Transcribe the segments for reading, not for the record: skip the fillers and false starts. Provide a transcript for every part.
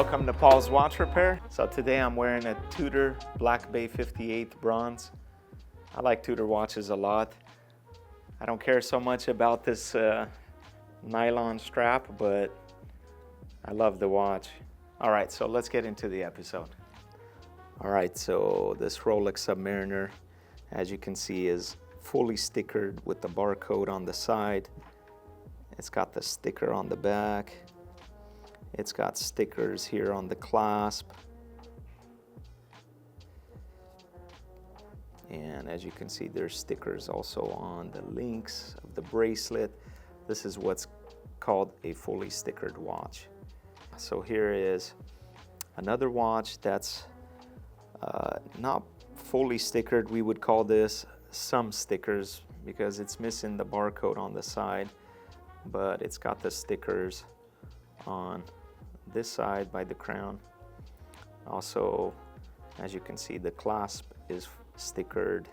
Welcome to Paul's Watch Repair. So today I'm wearing a Tudor Black Bay 58 bronze. I like Tudor watches a lot. I don't care so much about this nylon strap, but I love the watch. All right, so let's get into the episode. All right, so this Rolex Submariner, as you can see, is fully stickered with the barcode on the side. It's got the sticker on the back. It's got stickers here on the clasp. And as you can see, there's stickers also on the links of the bracelet. This is what's called a fully stickered watch. So here is another watch that's not fully stickered. We would call this some stickers because it's missing the barcode on the side, but it's got the stickers on this side by the crown. Also, as you can see, the clasp is stickered.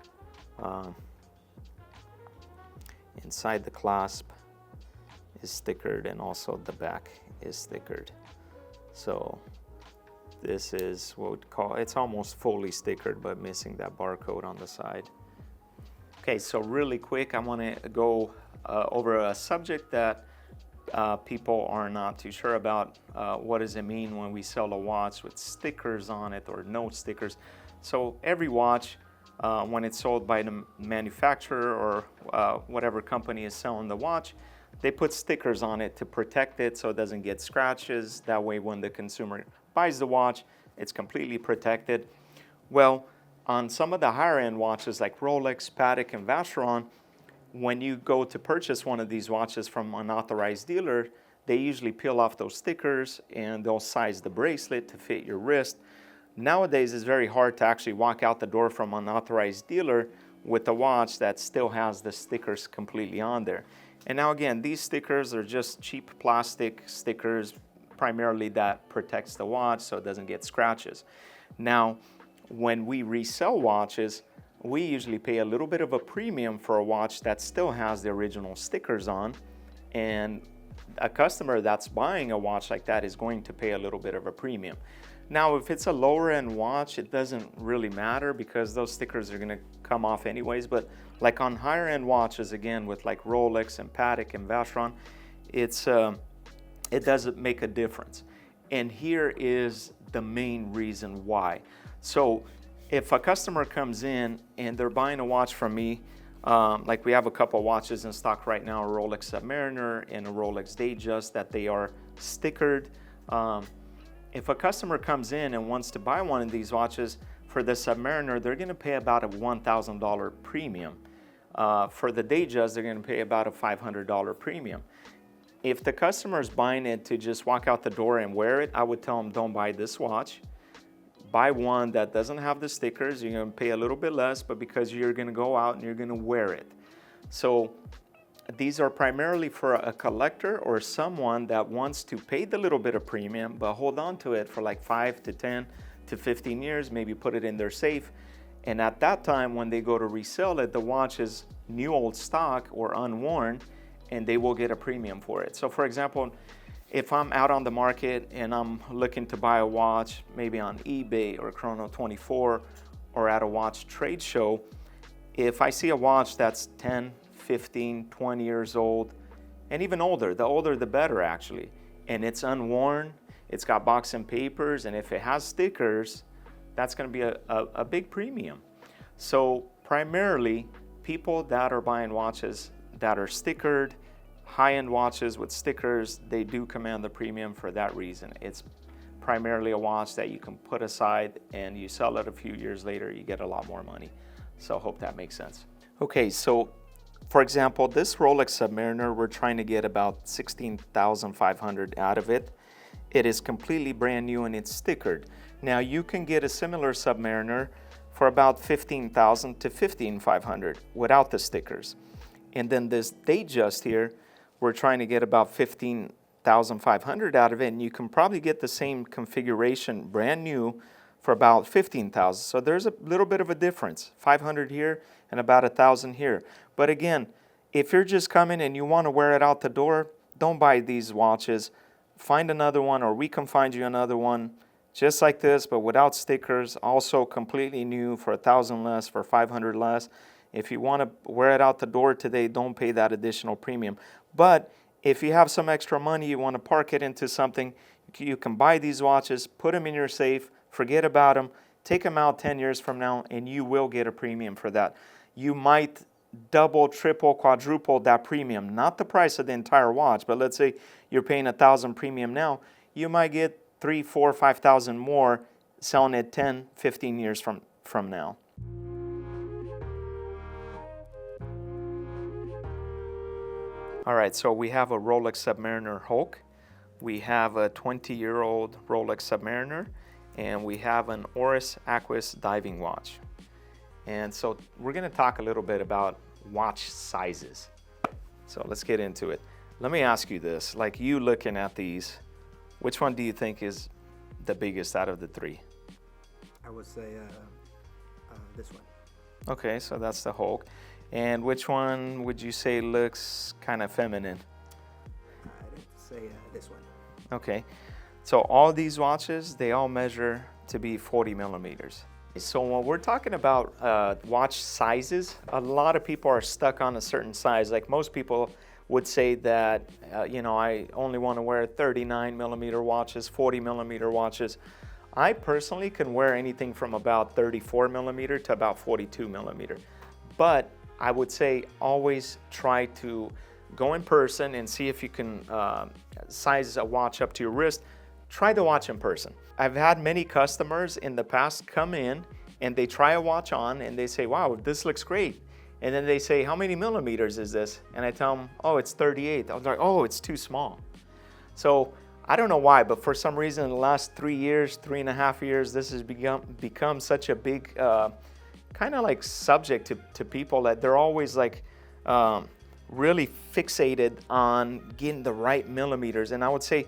Inside the clasp is stickered, and also the back is stickered. So this is what we'd call, it's almost fully stickered but missing that barcode on the side. Okay, so really quick, I want to go over a subject that people are not too sure about. What does it mean when we sell a watch with stickers on it or no stickers? So every watch, when it's sold by the manufacturer or whatever company is selling the watch, they put stickers on it to protect it so it doesn't get scratches. That way when the consumer buys the watch, it's completely protected. Well, on some of the higher end watches like Rolex, Patek, and Vacheron, when you go to purchase one of these watches from an authorized dealer, they usually peel off those stickers and they'll size the bracelet to fit your wrist. Nowadays, it's very hard to actually walk out the door from an authorized dealer with a watch that still has the stickers completely on there. And now again, these stickers are just cheap plastic stickers, primarily that protects the watch so it doesn't get scratches. Now, when we resell watches, we usually pay a little bit of a premium for a watch that still has the original stickers on, and a customer that's buying a watch like that is going to pay a little bit of a premium. Now, if it's a lower end watch, it doesn't really matter because those stickers are going to come off anyways, but like on higher end watches, again, with like Rolex and Patek and Vacheron, it doesn't make a difference. And here is the main reason why. So if a customer comes in and they're buying a watch from me, like we have a couple watches in stock right now, a Rolex Submariner and a Rolex Daytona, that they are stickered. If a customer comes in and wants to buy one of these watches, for the Submariner, they're gonna pay about a $1,000 premium. For the Daytona, they're gonna pay about a $500 premium. If the customer is buying it to just walk out the door and wear it, I would tell them, don't buy this watch. Buy one that doesn't have the stickers. You're going to pay a little bit less, but because you're going to go out and you're going to wear it. So these are primarily for a collector or someone that wants to pay the little bit of premium, but hold on to it for like 5 to 10 to 15 years, maybe put it in their safe. And at that time, when they go to resell it, the watch is new old stock or unworn, and they will get a premium for it. So for example, if I'm out on the market and I'm looking to buy a watch, maybe on eBay or Chrono24 or at a watch trade show, if I see a watch that's 10, 15, 20 years old, and even older, the older the better actually, and it's unworn, it's got box and papers, and if it has stickers, that's gonna be a big premium. So primarily, people that are buying watches that are stickered, high-end watches with stickers, they do command the premium for that reason. It's primarily a watch that you can put aside and you sell it a few years later, you get a lot more money. So I hope that makes sense. Okay, so for example, this Rolex Submariner, we're trying to get about $16,500 out of it. It is completely brand new and it's stickered. Now you can get a similar Submariner for about $15,000 to $15,500 without the stickers. And then this Daytona here, we're trying to get about $15,500 out of it, and you can probably get the same configuration brand new for about $15,000. So there's a little bit of a difference, $500 here and about $1,000 here. But again, if you're just coming and you want to wear it out the door, don't buy these watches find another one, or we can find you another one just like this, but without stickers, also completely new for $1,000 less, for $500 less. If you want to wear it out the door today, don't pay that additional premium. But if you have some extra money, you want to park it into something, you can buy these watches, put them in your safe, forget about them, take them out 10 years from now, and you will get a premium for that. You might double, triple, quadruple that premium, not the price of the entire watch, but let's say you're paying $1,000 premium now, you might get 3, 4, 5,000 more selling it 10, 15 years from now. All right, so we have a Rolex Submariner Hulk, we have a 20-year-old Rolex Submariner, and we have an Oris Aquis diving watch. And so we're going to talk a little bit about watch sizes. So let's get into it. Let me ask you this, like you looking at these, which one do you think is the biggest out of the three? I would say this one. Okay, so that's the Hulk. And which one would you say looks kind of feminine? I'd say this one. Okay, so all these watches, they all measure to be 40 millimeters. So when we're talking about watch sizes, a lot of people are stuck on a certain size. Like most people would say that, I only want to wear 39 millimeter watches, 40 millimeter watches. I personally can wear anything from about 34 millimeter to about 42 millimeter. But I would say always try to go in person and see if you can size a watch up to your wrist. Try the watch in person. I've had many customers in the past come in and they try a watch on and they say, wow, this looks great. And then they say, how many millimeters is this? And I tell them, oh, it's 38. I was like, oh, it's too small. So I don't know why, but for some reason in the last 3 years, 3.5 years, this has become such a big kind of like subject to people that they're always like really fixated on getting the right millimeters. And I would say,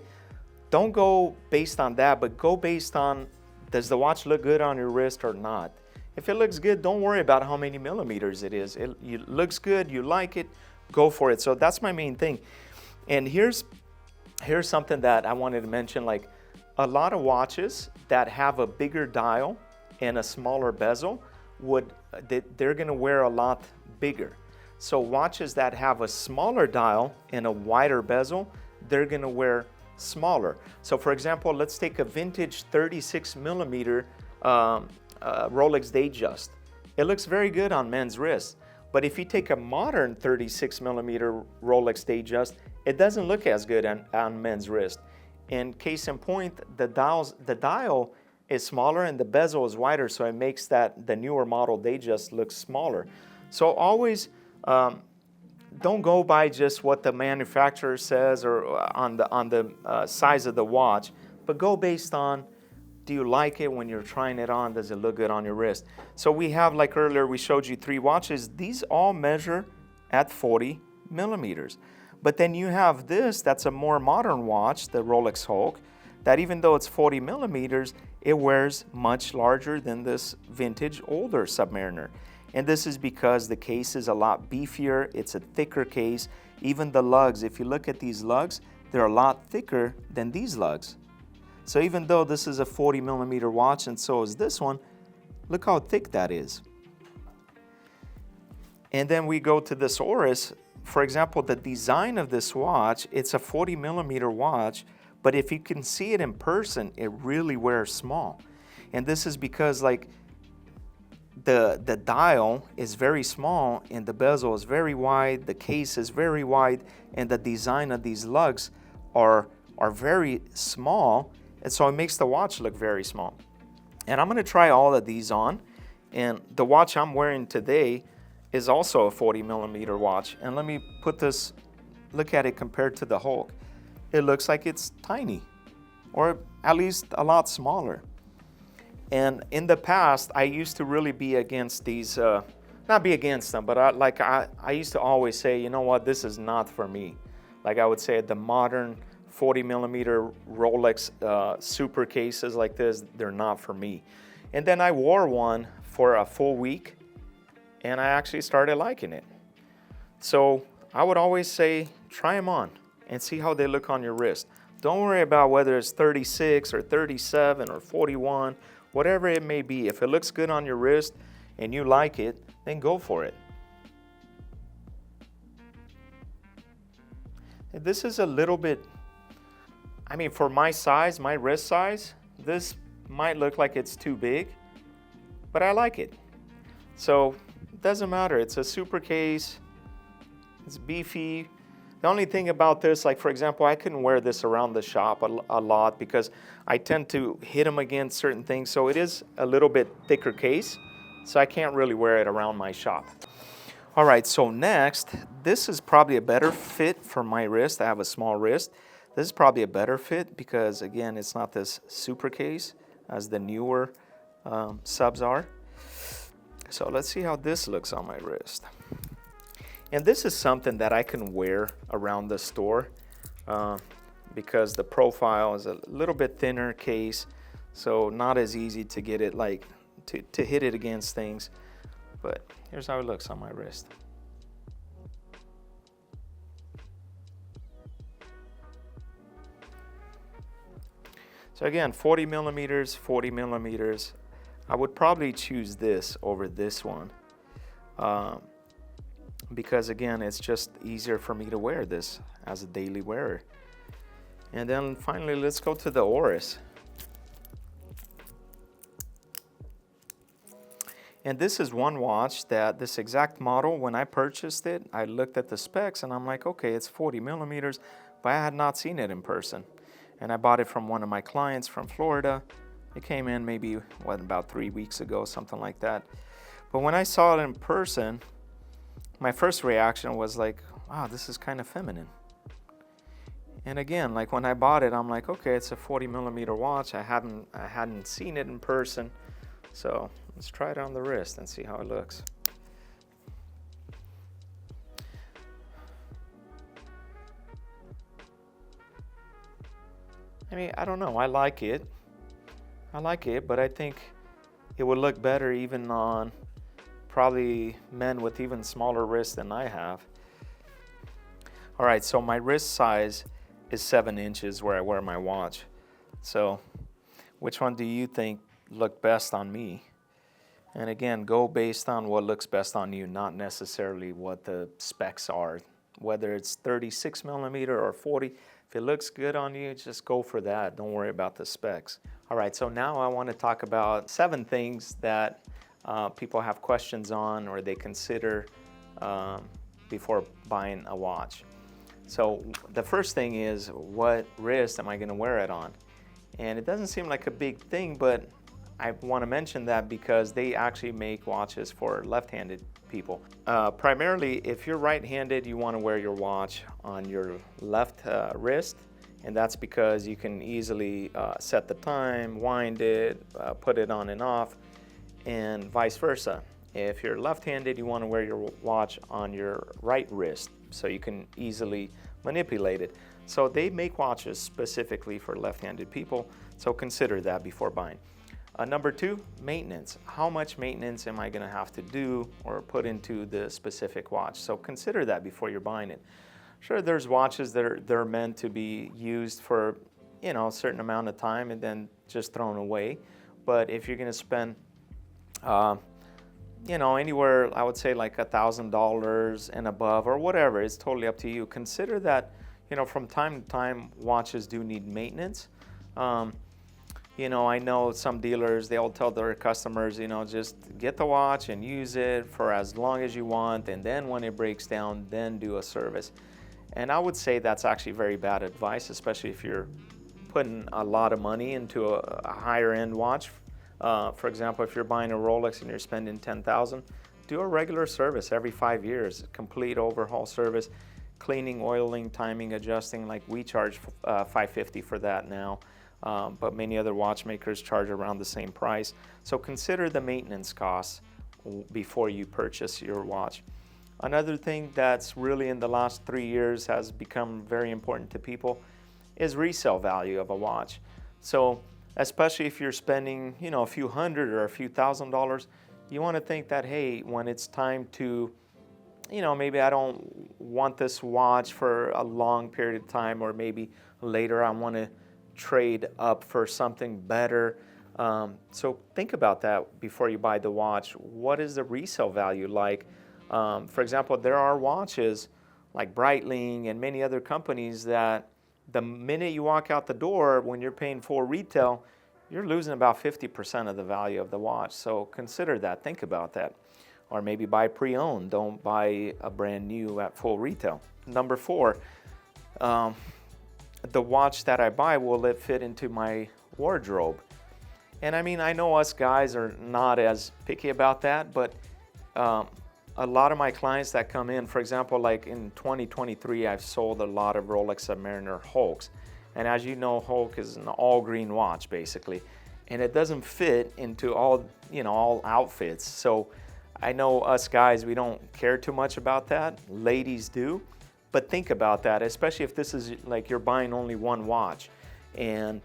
don't go based on that, but go based on, does the watch look good on your wrist or not? If it looks good, don't worry about how many millimeters it is. It looks good, you like it, go for it. So that's my main thing. And here's something that I wanted to mention, like a lot of watches that have a bigger dial and a smaller bezel, they're gonna wear a lot bigger. So watches that have a smaller dial and a wider bezel, they're gonna wear smaller. So for example, let's take a vintage 36 millimeter Rolex Datejust. It looks very good on men's wrists, but if you take a modern 36 millimeter Rolex Datejust, it doesn't look as good on men's wrist. And case in point, the dial is smaller and the bezel is wider, so it makes the newer model Datejust look smaller. So always don't go by just what the manufacturer says or on the size of the watch, but go based on, do you like it when you're trying it on? Does it look good on your wrist? So we have, like earlier, we showed you 3 watches. These all measure at 40 millimeters. But then you have this, that's a more modern watch, the Rolex Hulk, that even though it's 40 millimeters, it wears much larger than this vintage older Submariner. And this is because the case is a lot beefier, it's a thicker case. Even the lugs, if you look at these lugs, they're a lot thicker than these lugs. So even though this is a 40 millimeter watch and so is this one, look how thick that is. And then we go to this Oris. For example, the design of this watch, it's a 40 millimeter watch, but if you can see it in person, it really wears small. And this is because like the dial is very small and the bezel is very wide, the case is very wide, and the design of these lugs are very small. And so it makes the watch look very small. And I'm gonna try all of these on. And the watch I'm wearing today is also a 40 millimeter watch. And let me put this, look at it compared to the Hulk. It looks like it's tiny, or at least a lot smaller. And in the past, I used to really be against these, not be against them, but I used to always say, you know what, this is not for me. Like I would say the modern 40 millimeter Rolex super cases like this, they're not for me. And then I wore one for a full week and I actually started liking it. So I would always say, try them on and see how they look on your wrist. Don't worry about whether it's 36 or 37 or 41, whatever it may be. If it looks good on your wrist and you like it, then go for it. This is a little bit, I mean, for my size, my wrist size, this might look like it's too big, but I like it. So it doesn't matter. It's a super case. It's beefy. The only thing about this, like for example, I couldn't wear this around the shop a lot because I tend to hit them against certain things. So it is a little bit thicker case, so I can't really wear it around my shop. All right, so next, this is probably a better fit for my wrist. I have a small wrist. This is probably a better fit because, again, it's not this super case as the newer subs are. So let's see how this looks on my wrist. And this is something that I can wear around the store because the profile is a little bit thinner case, so not as easy to get it like to hit it against things. But here's how it looks on my wrist. So again, 40 millimeters, 40 millimeters. I would probably choose this over this one because again, it's just easier for me to wear this as a daily wearer. And then finally, let's go to the Oris. And this is one watch that this exact model, when I purchased it, I looked at the specs and I'm like, okay, it's 40 millimeters, but I had not seen it in person. And I bought it from one of my clients from Florida. It came in maybe, about 3 weeks ago, something like that. But when I saw it in person, my first reaction was like, wow, this is kind of feminine. And again, like when I bought it, I'm like, okay, it's a 40 millimeter watch. I hadn't seen it in person. So let's try it on the wrist and see how it looks. I mean, I don't know. I like it, but I think it would look better even on probably men with even smaller wrists than I have. All right, so my wrist size is 7 inches where I wear my watch. So which one do you think look best on me? And again, go based on what looks best on you, not necessarily what the specs are. Whether it's 36 millimeter or 40, if it looks good on you, just go for that. Don't worry about the specs. All right, so now I want to talk about 7 things that people have questions on or they consider before buying a watch. So the first thing is, what wrist am I going to wear it on? And it doesn't seem like a big thing, but I want to mention that because they actually make watches for left-handed people. Primarily, if you're right-handed, you want to wear your watch on your left wrist, and that's because you can easily set the time, wind it, put it on and off, and vice versa. If you're left-handed, you want to wear your watch on your right wrist so you can easily manipulate it. So they make watches specifically for left-handed people, so consider that before buying. Number 2, maintenance. How much maintenance am I going to have to do or put into the specific watch? So consider that before you're buying it. Sure, there's watches that they're meant to be used for, a certain amount of time and then just thrown away. But if you're going to spend, anywhere, I would say like $1,000 and above or whatever, it's totally up to you. Consider that, from time to time, watches do need maintenance. I know some dealers, they'll tell their customers, just get the watch and use it for as long as you want, and then when it breaks down, then do a service. And I would say that's actually very bad advice, especially if you're putting a lot of money into a higher end watch. For example, if you're buying a Rolex and you're spending $10,000, do a regular service every 5 years, complete overhaul service, cleaning, oiling, timing, adjusting. Like we charge $550 for that now. But many other watchmakers charge around the same price. So consider the maintenance costs before you purchase your watch. Another thing that's really in the last 3 years has become very important to people is resale value of a watch. So especially if you're spending, a few hundred or a few $1,000s, you want to think that, hey, when it's time to, maybe I don't want this watch for a long period of time, or maybe later I want to trade up for something better. So think about that before you buy the watch. What is the resale value like? For example, there are watches like Breitling and many other companies that the minute you walk out the door, when you're paying full retail, you're losing about 50% of the value of the watch. So consider that, think about that. Or maybe buy pre-owned, don't buy a brand new at full retail. Number 4, the watch that I buy, will it fit into my wardrobe? And I mean, I know us guys are not as picky about that, but a lot of my clients that come in, for example, like in 2023, I've sold a lot of Rolex Submariner Hulks. And as you know, Hulk is an all-green watch, basically. And it doesn't fit into all outfits. So I know us guys, we don't care too much about that. Ladies do. But think about that, especially if this is like you're buying only one watch. And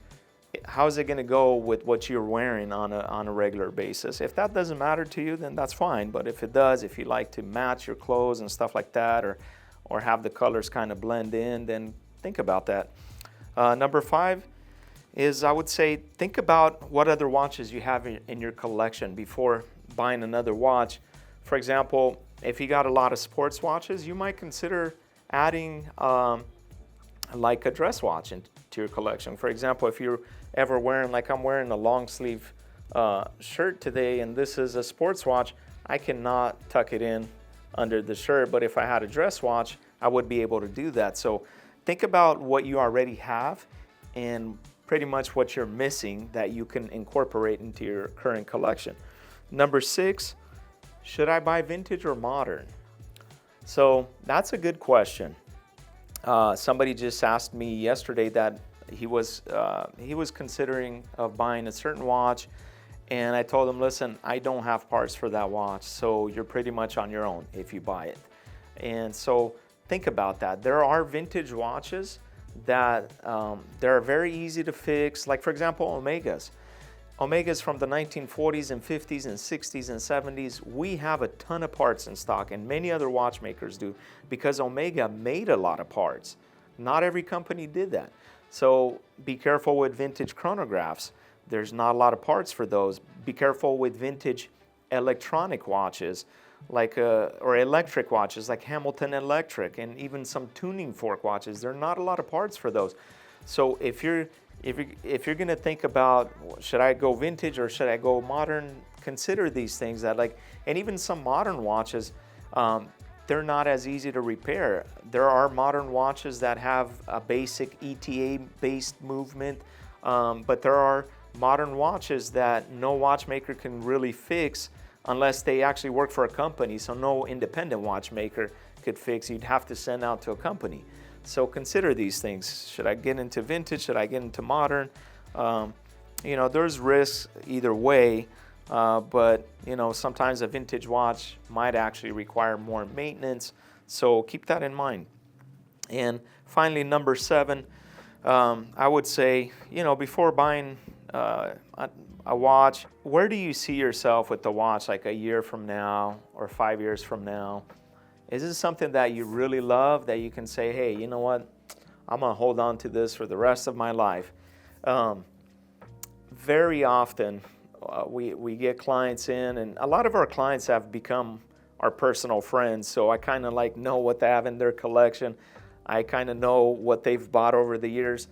how's it going to go with what you're wearing on a regular basis? If that doesn't matter to you, then that's fine. But if it does, if you like to match your clothes and stuff like that, or have the colors kind of blend in, then think about that. Number 5 is, I would say, think about what other watches you have in your collection before buying another watch. For example, if you got a lot of sports watches, you might consider adding like a dress watch into your collection. For example, if you're ever wearing, like I'm wearing a long sleeve shirt today, and this is a sports watch, I cannot tuck it in under the shirt, but if I had a dress watch, I would be able to do that. So think about what you already have and pretty much what you're missing that you can incorporate into your current collection. Number 6, should I buy vintage or modern? So that's a good question. Somebody just asked me yesterday that he was considering of buying a certain watch, and I told him, listen, I don't have parts for that watch, so you're pretty much on your own if you buy it. And so think about that. There are vintage watches that they're very easy to fix. Like for example, Omegas. Omegas from the 1940s and 50s and 60s and 70s, we have a ton of parts in stock, and many other watchmakers do, because Omega made a lot of parts. Not every company did that. So be careful with vintage chronographs. There's not a lot of parts for those. Be careful with vintage electronic watches, like or electric watches like Hamilton Electric, and even some tuning fork watches. There are not a lot of parts for those. So if you're going to think about, should I go vintage or should I go modern, consider these things. And even some modern watches, they're not as easy to repair. There are modern watches that have a basic ETA-based movement, but there are modern watches that no watchmaker can really fix unless they actually work for a company. So no independent watchmaker could fix. You'd have to send out to a company. So consider these things. Should I get into vintage? Should I get into modern? There's risks either way, but sometimes a vintage watch might actually require more maintenance. So keep that in mind. And finally, number 7, I would say, before buying a watch, where do you see yourself with the watch like a year from now or 5 years from now? Is this something that you really love, that you can say, hey, you know what, I'm going to hold on to this for the rest of my life? Very often, we get clients in, and a lot of our clients have become our personal friends, so I kind of know what they have in their collection. I kind of know what they've bought over the years.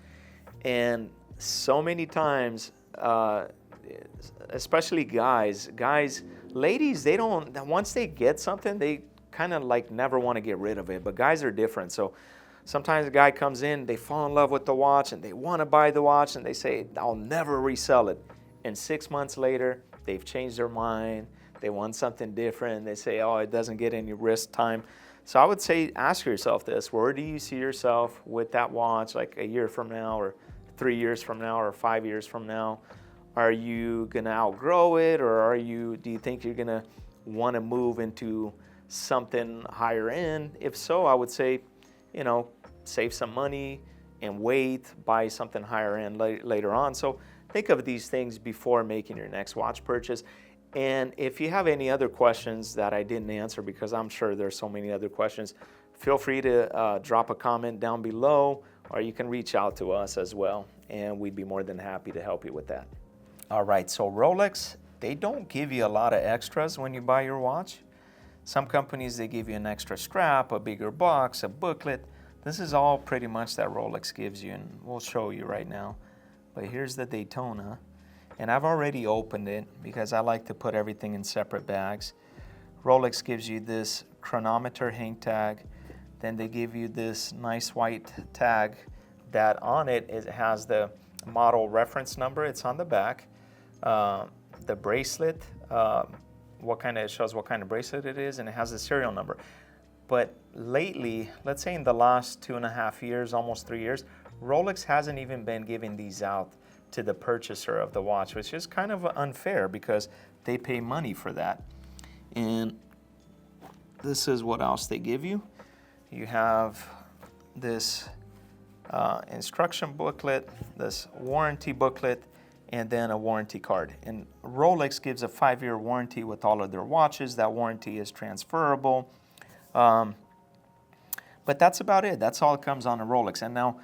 And so many times, especially guys, ladies, they don't, once they get something, they kind of never want to get rid of it, but guys are different. So sometimes a guy comes in, they fall in love with the watch and they want to buy the watch, and they say, I'll never resell it. And 6 months later, they've changed their mind. They want something different. They say, oh, it doesn't get any risk time. So I would say, ask yourself this: where do you see yourself with that watch like a year from now, or 3 years from now, or 5 years from now? Are you going to outgrow it, or do you think you're going to want to move into something higher end? If so, I would say, save some money and wait, buy something higher end later on. So think of these things before making your next watch purchase. And if you have any other questions that I didn't answer, because I'm sure there's so many other questions, feel free to drop a comment down below, or you can reach out to us as well, and we'd be more than happy to help you with that. All right, so Rolex, they don't give you a lot of extras when you buy your watch. Some companies, they give you an extra strap, a bigger box, a booklet. This is all pretty much that Rolex gives you, and we'll show you right now. But here's the Daytona, and I've already opened it because I like to put everything in separate bags. Rolex gives you this chronometer hang tag, then they give you this nice white tag that on it, it has the model reference number, it's on the back. The bracelet, it shows what kind of bracelet it is, and it has the serial number. But lately, let's say in the last 2.5 years, almost 3 years, Rolex hasn't even been giving these out to the purchaser of the watch, which is kind of unfair because they pay money for that. And this is what else they give you. You have this instruction booklet, this warranty booklet, and then a warranty card. And Rolex gives a 5-year warranty with all of their watches. That warranty is transferable. But that's about it. That's all that comes on a Rolex. And now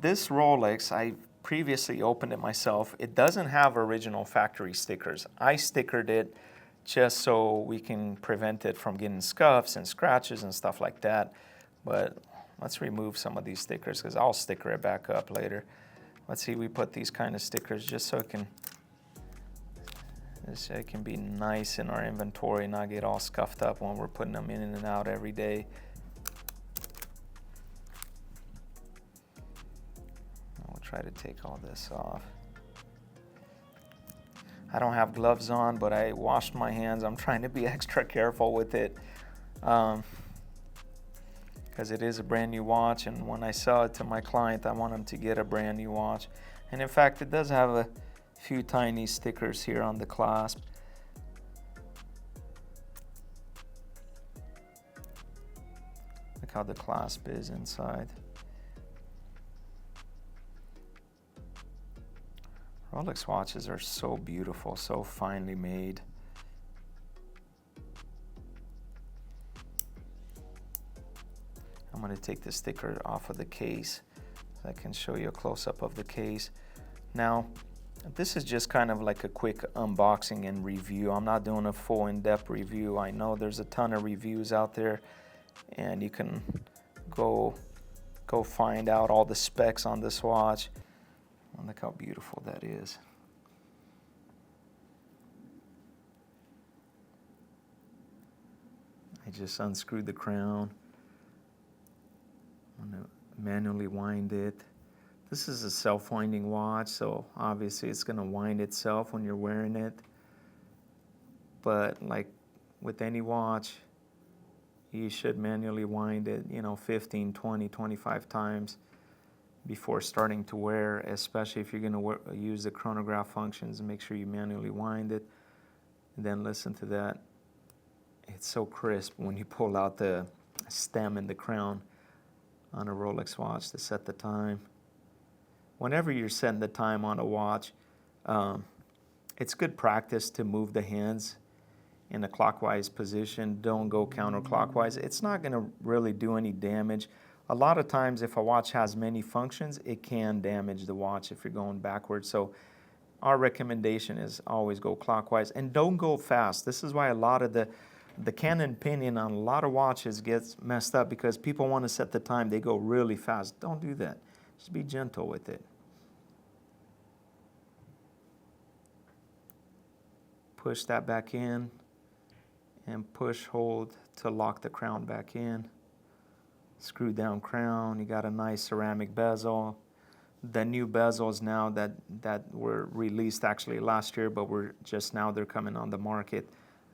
this Rolex, I previously opened it myself. It doesn't have original factory stickers. I stickered it just so we can prevent it from getting scuffs and scratches and stuff like that. But let's remove some of these stickers because I'll sticker it back up later. Let's see, we put these kind of stickers just so it can be nice in our inventory and not get all scuffed up when we're putting them in and out every day. We'll try to take all this off. I don't have gloves on, but I washed my hands. I'm trying to be extra careful with it because it is a brand new watch, and when I sell it to my client, I want them to get a brand new watch. And in fact, it does have a few tiny stickers here on the clasp. Look how the clasp is inside. Rolex watches are so beautiful, so finely made. I'm going to take the sticker off of the case so I can show you a close-up of the case. Now, this is just kind of like a quick unboxing and review. I'm not doing a full in-depth review. I know there's a ton of reviews out there, and you can go find out all the specs on this watch. And look how beautiful that is. I just unscrewed the crown. I'm going to manually wind it. This is a self-winding watch, so obviously it's going to wind itself when you're wearing it. But like with any watch, you should manually wind it, 15, 20, 25 times before starting to wear, especially if you're going to use the chronograph functions. Make sure you manually wind it. And then listen to that. It's so crisp when you pull out the stem and the crown on a Rolex watch to set the time. Whenever you're setting the time on a watch, it's good practice to move the hands in a clockwise position. Don't go counterclockwise. It's not going to really do any damage. A lot of times if a watch has many functions, it can damage the watch if you're going backwards. So our recommendation is always go clockwise and don't go fast. This is why a lot of the Canon pinion on a lot of watches gets messed up because people want to set the time. They go really fast. Don't do that. Just be gentle with it. Push that back in and push hold to lock the crown back in. Screw down crown. You got a nice ceramic bezel. The new bezels now that were released actually last year, but they're coming on the market.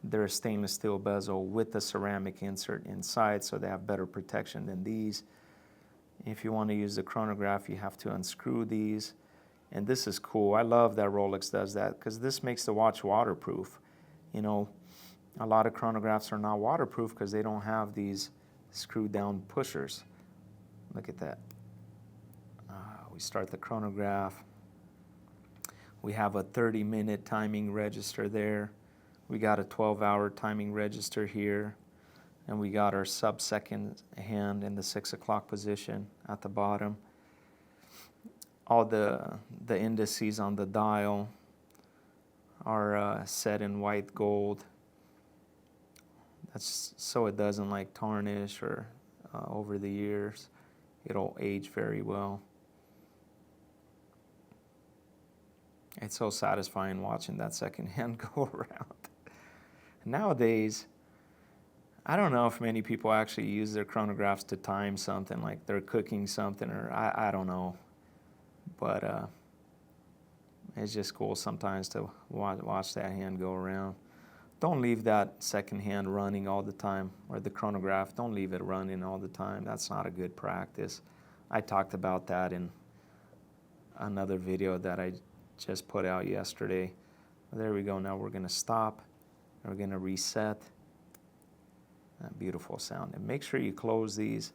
They're a stainless steel bezel with the ceramic insert inside, so they have better protection than these. If you want to use the chronograph, you have to unscrew these. And this is cool. I love that Rolex does that because this makes the watch waterproof. A lot of chronographs are not waterproof because they don't have these screw down pushers. Look at that. We start the chronograph. We have a 30-minute timing register there. We got a 12-hour timing register here, and we got our sub-second hand in the 6 o'clock position at the bottom. All the indices on the dial are set in white gold. That's so it doesn't like tarnish or over the years. It'll age very well. It's so satisfying watching that second hand go around. Nowadays, I don't know if many people actually use their chronographs to time something, like they're cooking something, or I don't know. But it's just cool sometimes to watch that hand go around. Don't leave that second hand running all the time, or the chronograph, don't leave it running all the time. That's not a good practice. I talked about that in another video that I just put out yesterday. There we go. Now we're going to stop. We're going to reset. That beautiful sound. And make sure you close these.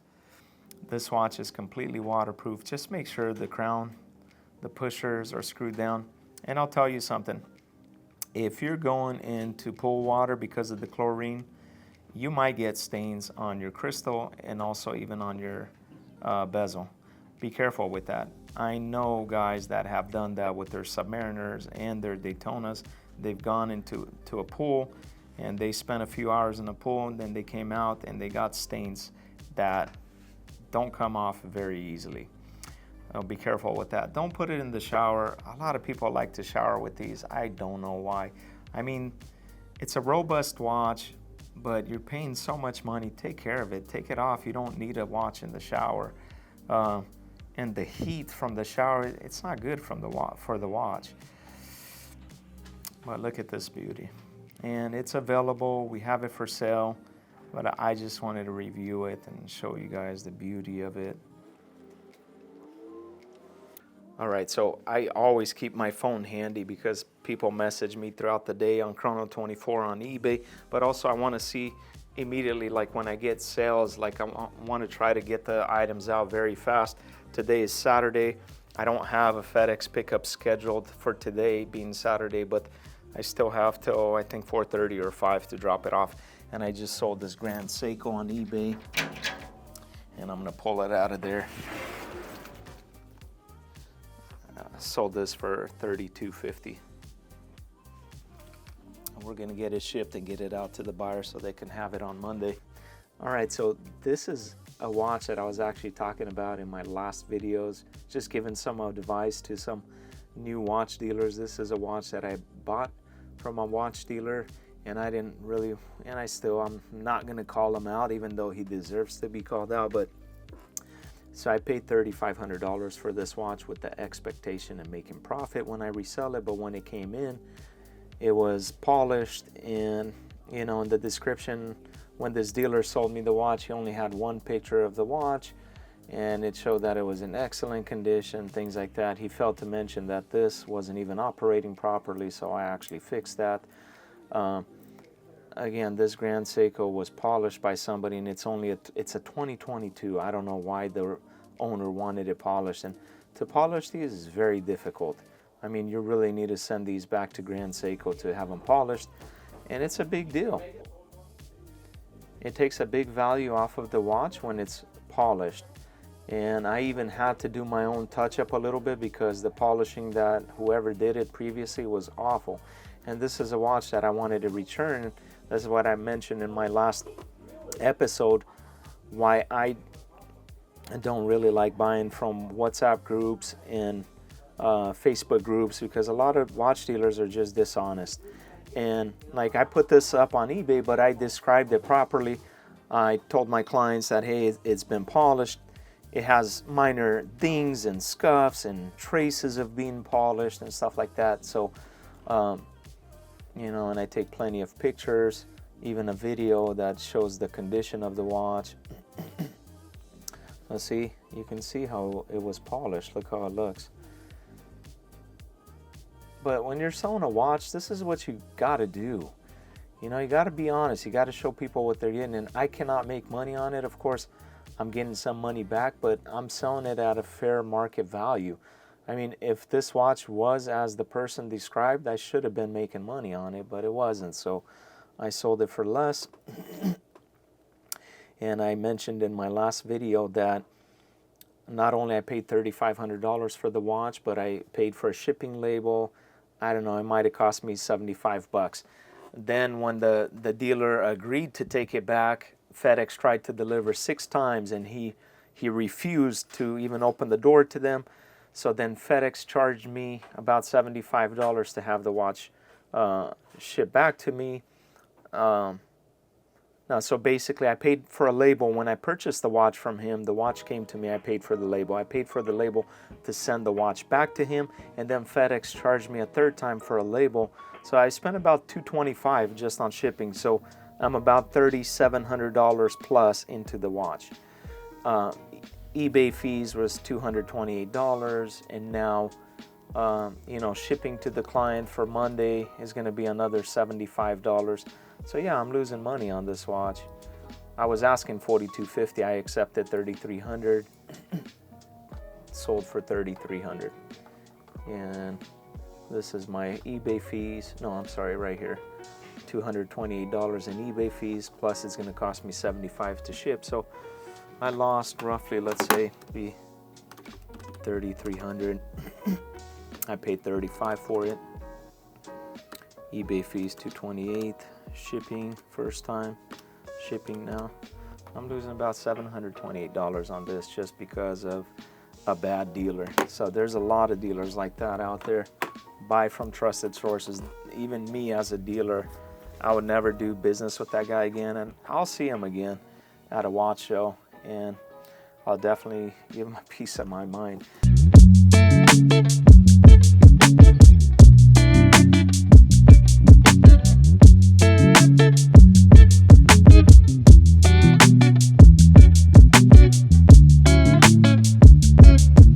This watch is completely waterproof. Just make sure the crown, the pushers are screwed down. And I'll tell you something. If you're going into pool water because of the chlorine, you might get stains on your crystal and also even on your bezel. Be careful with that. I know guys that have done that with their Submariners and their Daytonas. They've gone into a pool and they spent a few hours in the pool, and then they came out and they got stains that don't come off very easily. Be careful with that. Don't put it in the shower. A lot of people like to shower with these. I don't know why. I mean, it's a robust watch, but you're paying so much money. Take care of it. Take it off. You don't need a watch in the shower. And the heat from the shower, it's not good for the watch. But look at this beauty. And it's available. We have it for sale. But I just wanted to review it and show you guys the beauty of it. All right, so I always keep my phone handy because people message me throughout the day on Chrono24 on eBay, but also I want to see immediately, like when I get sales, like I want to try to get the items out very fast. Today is Saturday. I don't have a FedEx pickup scheduled for today being Saturday, but I still have till I think 4:30 or 5 to drop it off. And I just sold this Grand Seiko on eBay, and I'm gonna pull it out of there. Sold this for $32.50. We're gonna get it shipped and get it out to the buyer so they can have it on Monday. All right, so this is a watch that I was actually talking about in my last videos, just giving some advice to some new watch dealers. This is a watch that I bought from a watch dealer, and I didn't really, and I'm not gonna call him out, even though he deserves to be called out, but so I paid $3,500 for this watch with the expectation of making profit when I resell it. But when it came in, it was polished, and in the description, when this dealer sold me the watch, he only had one picture of the watch, and it showed that it was in excellent condition, things like that. He failed to mention that this wasn't even operating properly, so I actually fixed that. Again, this Grand Seiko was polished by somebody, and it's a 2022. I don't know why the owner wanted it polished, and to polish these is very difficult. I mean, you really need to send these back to Grand Seiko to have them polished, and it's a big deal. It takes a big value off of the watch when it's polished, and I even had to do my own touch-up a little bit because the polishing that whoever did it previously was awful. And this is a watch that I wanted to return. That's what I mentioned in my last episode, why I don't really like buying from WhatsApp groups and Facebook groups, because a lot of watch dealers are just dishonest. And like, I put this up on eBay, but I described it properly. I told my clients that, hey, it's been polished. It has minor dings and scuffs and traces of being polished and stuff like that. So, and I take plenty of pictures, even a video that shows the condition of the watch. Let's see, you can see how it was polished. Look how it looks. But when you're selling a watch, this is what you gotta do. You gotta be honest. You gotta show people what they're getting. And I cannot make money on it. Of course, I'm getting some money back, but I'm selling it at a fair market value. I mean, if this watch was as the person described, I should have been making money on it, but it wasn't. So I sold it for less. And I mentioned in my last video that not only I paid $3,500 for the watch, but I paid for a shipping label. I don't know, it might have cost me 75 bucks. Then when the dealer agreed to take it back, FedEx tried to deliver 6 times, and he refused to even open the door to them. So then FedEx charged me about $75 to have the watch shipped back to me. Now, so basically I paid for a label. When I purchased the watch from him, the watch came to me, I paid for the label. I paid for the label to send the watch back to him, and then FedEx charged me a third time for a label. So I spent about $225 just on shipping. So I'm about $3,700 plus into the watch. eBay fees was $228, and now you know, shipping to the client for Monday is going to be another $75. So yeah, I'm losing money on this watch. I was asking $4,250. I accepted $3,300. Sold for $3,300. And this is my eBay fees. No, I'm sorry, right here. $228 in eBay fees, plus it's going to cost me $75 to ship. So I lost roughly, let's say, be $3,300. I paid $35 for it. eBay fees $228. Shipping first time. Shipping now. I'm losing about $728 on this just because of a bad dealer. So there's a lot of dealers like that out there. Buy from trusted sources. Even me as a dealer, I would never do business with that guy again. And I'll see him again at a watch show, and I'll definitely give him a piece of my mind.